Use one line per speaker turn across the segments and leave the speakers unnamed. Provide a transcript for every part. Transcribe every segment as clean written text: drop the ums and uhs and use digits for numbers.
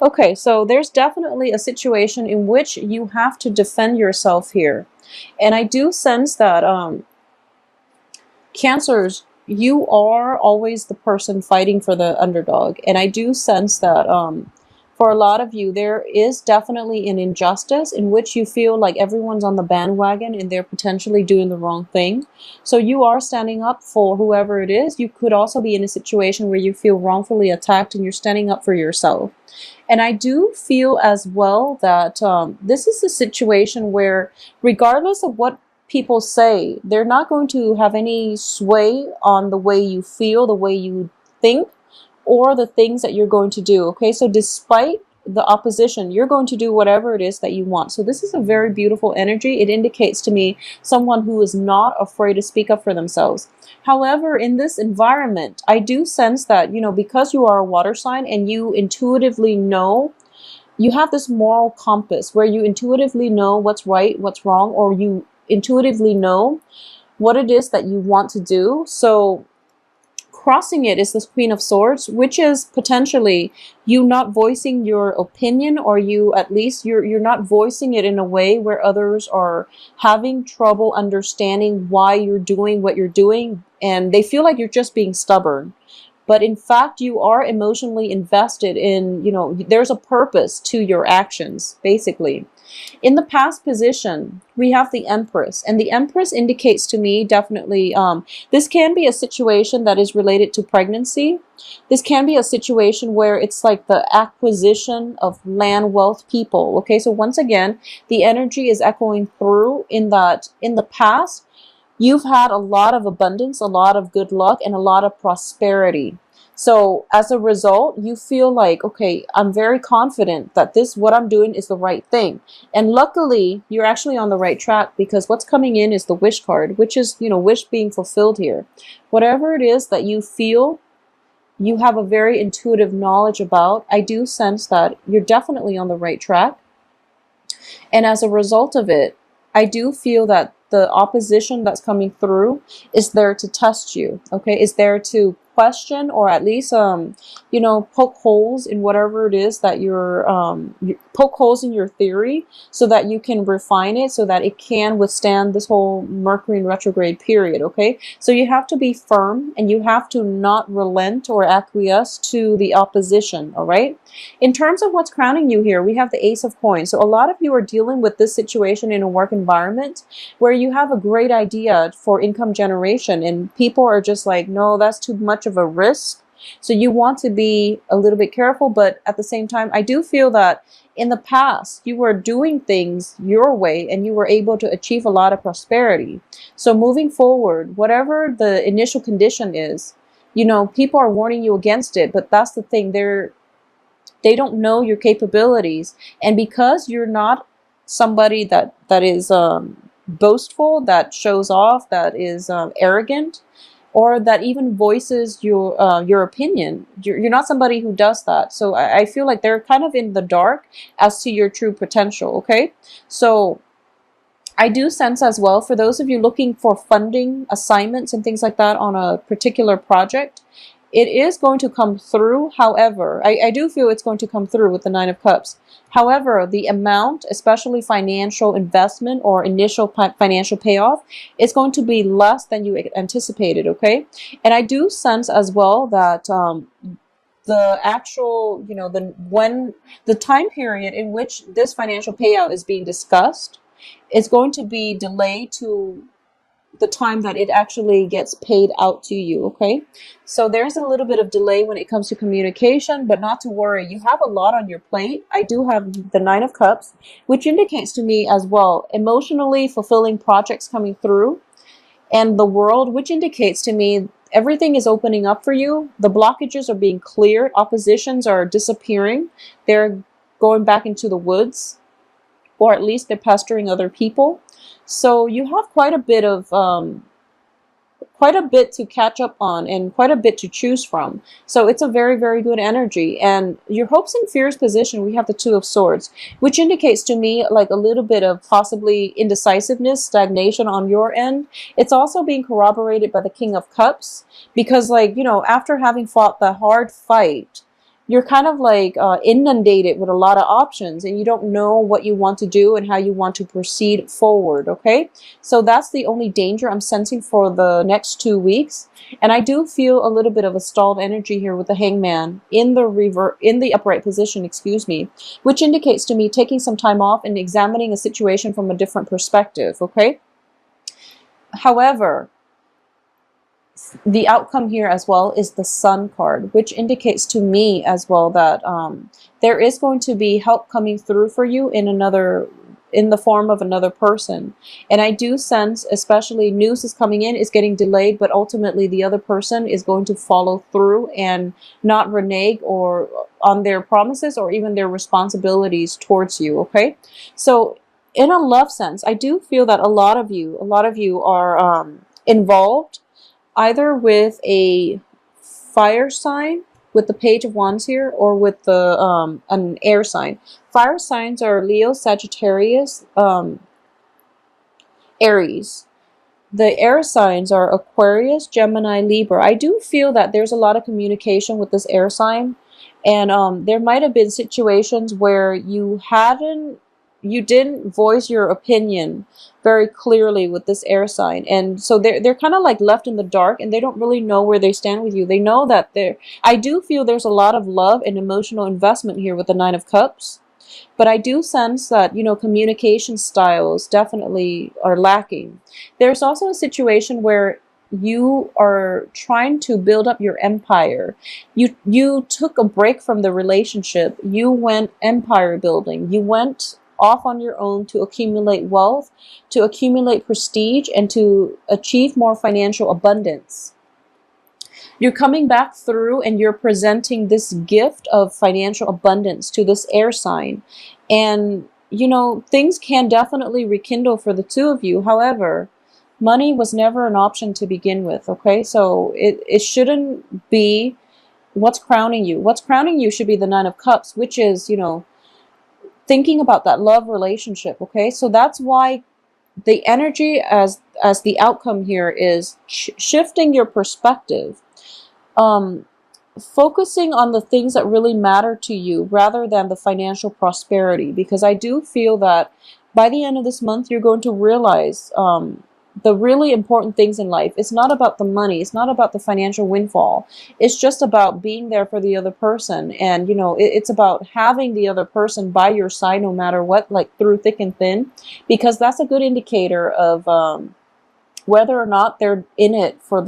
Okay, so there's definitely a situation in which you have to defend yourself here. And I do sense that Cancers, you are always the person fighting for the underdog. And I do sense that for a lot of you, there is definitely an injustice in which you feel like everyone's on the bandwagon and they're potentially doing the wrong thing. So you are standing up for whoever it is. You could also be in a situation where you feel wrongfully attacked and you're standing up for yourself. And I do feel as well that this is a situation where, regardless of what people say, they're not going to have any sway on the way you feel, the way you think, or the things that you're going to do. Okay, so despite the opposition, you're going to do whatever it is that you want. So this is a very beautiful energy. It indicates to me someone who is not afraid to speak up for themselves. However, in this environment, I do sense that, because you are a water sign and you intuitively know, you have this moral compass where you intuitively know what's right, what's wrong, or you intuitively know what it is that you want to do. So crossing it is this Queen of Swords, which is potentially you not voicing your opinion, or you at least you're not voicing it in a way where others are having trouble understanding why you're doing what you're doing, and they feel like you're just being stubborn. But in fact, you are emotionally invested in, there's a purpose to your actions, basically. In the past position, we have the Empress, and the Empress indicates to me definitely this can be a situation that is related to pregnancy. This can be a situation where it's like the acquisition of land, wealth, people. Okay, so once again, the energy is echoing through in that in the past, you've had a lot of abundance, a lot of good luck, and a lot of prosperity. So as a result, you feel like, okay, I'm very confident that what I'm doing is the right thing. And luckily, you're actually on the right track, because what's coming in is the wish card, which is, wish being fulfilled here. Whatever it is that you feel you have a very intuitive knowledge about, I do sense that you're definitely on the right track. And as a result of it, I do feel that the opposition that's coming through is there to test you, okay? Is there to question, or at least poke holes in whatever it is that you poke holes in your theory, so that you can refine it, so that it can withstand this whole Mercury in retrograde period. Okay, so you have to be firm, and you have to not relent or acquiesce to the opposition. All right, in terms of what's crowning you here, we have the Ace of Coins. So a lot of you are dealing with this situation in a work environment where you have a great idea for income generation, and people are just like, no, that's too much of a risk. So you want to be a little bit careful, but at the same time, I do feel that in the past, you were doing things your way and you were able to achieve a lot of prosperity. So moving forward, whatever the initial condition is, people are warning you against it, but that's the thing. They don't know your capabilities. And because you're not somebody that is boastful, that shows off, that is arrogant, or that even voices your opinion, you're not somebody who does that. So I feel like they're kind of in the dark as to your true potential. Okay, so I do sense as well, for those of you looking for funding assignments and things like that on a particular project, it is going to come through. However, I do feel it's going to come through with the Nine of Cups. However, the amount, especially financial investment or initial financial payoff, is going to be less than you anticipated, okay? And I do sense as well that the actual, the time period in which this financial payout is being discussed is going to be delayed to the time that it actually gets paid out to you, okay? So there's a little bit of delay when it comes to communication, but not to worry. You have a lot on your plate. I do have the Nine of Cups, which indicates to me as well emotionally fulfilling projects coming through, and the World, which indicates to me everything is opening up for you. The blockages are being cleared. Oppositions are disappearing. They're going back into the woods, or at least they're pestering other people. So you have quite a bit to catch up on, and quite a bit to choose from. So it's a very, very good energy. And your hopes and fears position, we have the Two of Swords, which indicates to me like a little bit of possibly indecisiveness, stagnation on your end. It's also being corroborated by the King of Cups, because after having fought the hard fight, you're kind of like inundated with a lot of options, and you don't know what you want to do and how you want to proceed forward. Okay, so that's the only danger I'm sensing for the next 2 weeks. And I do feel a little bit of a stalled energy here with the Hangman in the upright position, excuse me, which indicates to me taking some time off and examining a situation from a different perspective. Okay, however, the outcome here as well is the Sun card, which indicates to me as well that there is going to be help coming through for you in the form of another person. And I do sense, especially news is coming in, is getting delayed, but ultimately the other person is going to follow through and not renege or on their promises or even their responsibilities towards you. Okay, so in a love sense, I do feel that a lot of you are involved either with a fire sign with the Page of Wands here, or with the an air sign. Fire signs are Leo, Sagittarius, Aries. The air signs are Aquarius, Gemini, Libra. I do feel that there's a lot of communication with this air sign, and there might have been situations where you didn't voice your opinion very clearly with this air sign, and so they're kind of like left in the dark, and they don't really know where they stand with you. They know that I do feel there's a lot of love and emotional investment here with the Nine of Cups, but I do sense that, communication styles definitely are lacking. There's also a situation where you are trying to build up your empire. You took a break from the relationship. You went empire building. You went off on your own to accumulate wealth, to accumulate prestige, and to achieve more financial abundance. You're coming back through and you're presenting this gift of financial abundance to this air sign. And, things can definitely rekindle for the two of you. However, money was never an option to begin with, okay? So it shouldn't be what's crowning you. What's crowning you should be the Nine of Cups, which is, thinking about that love relationship, okay? So that's why the energy as the outcome here is shifting your perspective, focusing on the things that really matter to you rather than the financial prosperity, because I do feel that by the end of this month you're going to realize the really important things in life. It's not about the money. It's not about the financial windfall. It's just about being there for the other person. And, it's about having the other person by your side no matter what, like through thick and thin, because that's a good indicator of whether or not they're in it for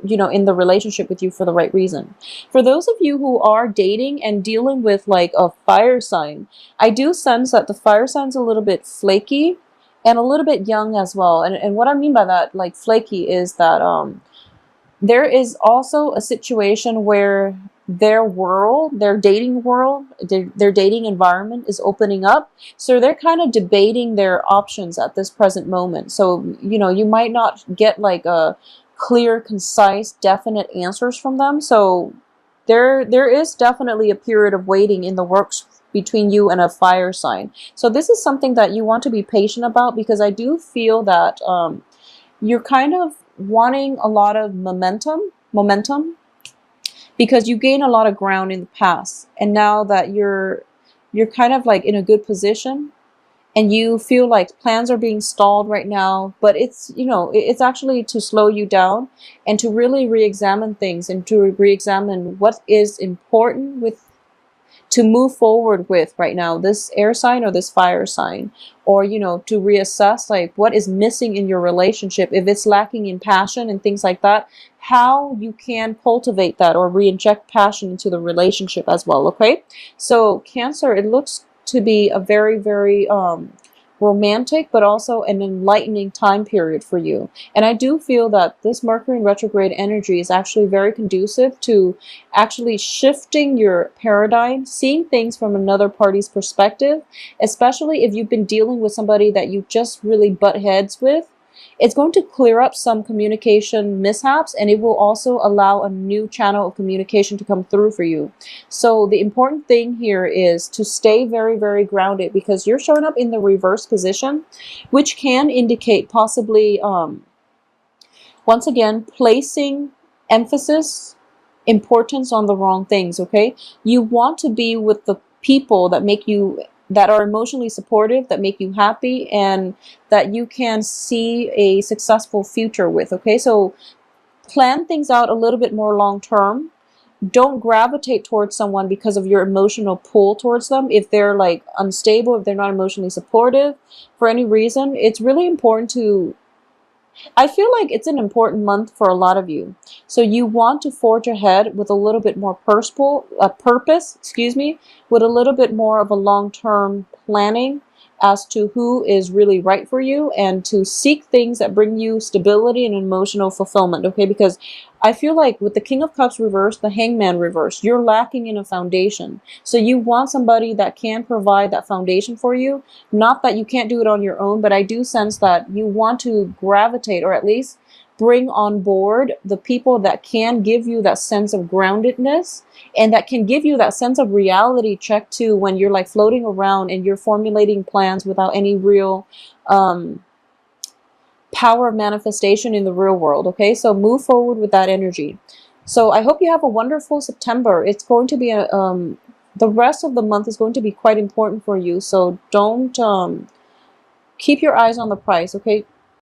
in the relationship with you for the right reason. For those of you who are dating and dealing with like a fire sign, I do sense that the fire sign's a little bit flaky and a little bit young as well. And what I mean by that, like flaky, is that there is also a situation where their dating world, their dating environment is opening up. So they're kind of debating their options at this present moment. So, you might not get like a clear, concise, definite answers from them. So there is definitely a period of waiting in the works between you and a fire sign. So this is something that you want to be patient about, because I do feel that you're kind of wanting a lot of momentum, because you gain a lot of ground in the past, and now that you're kind of like in a good position, and you feel like plans are being stalled right now, but it's actually to slow you down and to really re-examine things, and to re-examine what is important to move forward with right now, this air sign or this fire sign, or to reassess like what is missing in your relationship, if it's lacking in passion and things like that, how you can cultivate that or re-inject passion into the relationship as well. Okay, so Cancer, it looks to be a very, very romantic, but also an enlightening time period for you. And I do feel that this Mercury in retrograde energy is actually very conducive to actually shifting your paradigm, seeing things from another party's perspective, especially if you've been dealing with somebody that you just really butt heads with. It's going to clear up some communication mishaps, and it will also allow a new channel of communication to come through for you. So the important thing here is to stay very, very grounded, because you're showing up in the reverse position, which can indicate possibly, once again, placing emphasis importance on the wrong things, okay? You want to be with the people that make you, that are emotionally supportive, that make you happy, and that you can see a successful future with, okay? So plan things out a little bit more long term. Don't gravitate towards someone because of your emotional pull towards them. If they're like unstable, if they're not emotionally supportive for any reason, it's really important to, I feel like it's an important month for a lot of you. So you want to forge ahead with a little bit more purpose, excuse me, with a little bit more of a long-term planning as to who is really right for you, and to seek things that bring you stability and emotional fulfillment, okay? Because I feel like with the King of Cups reversed, the Hangman reversed, you're lacking in a foundation. So you want somebody that can provide that foundation for you. Not that you can't do it on your own, but I do sense that you want to gravitate, or at least bring on board, the people that can give you that sense of groundedness, and that can give you that sense of reality check too, when you're like floating around and you're formulating plans without any real power of manifestation in the real world, okay? So move forward with that energy. So I hope you have a wonderful September. It's going to be the rest of the month is going to be quite important for you. So don't keep your eyes on the prize, okay?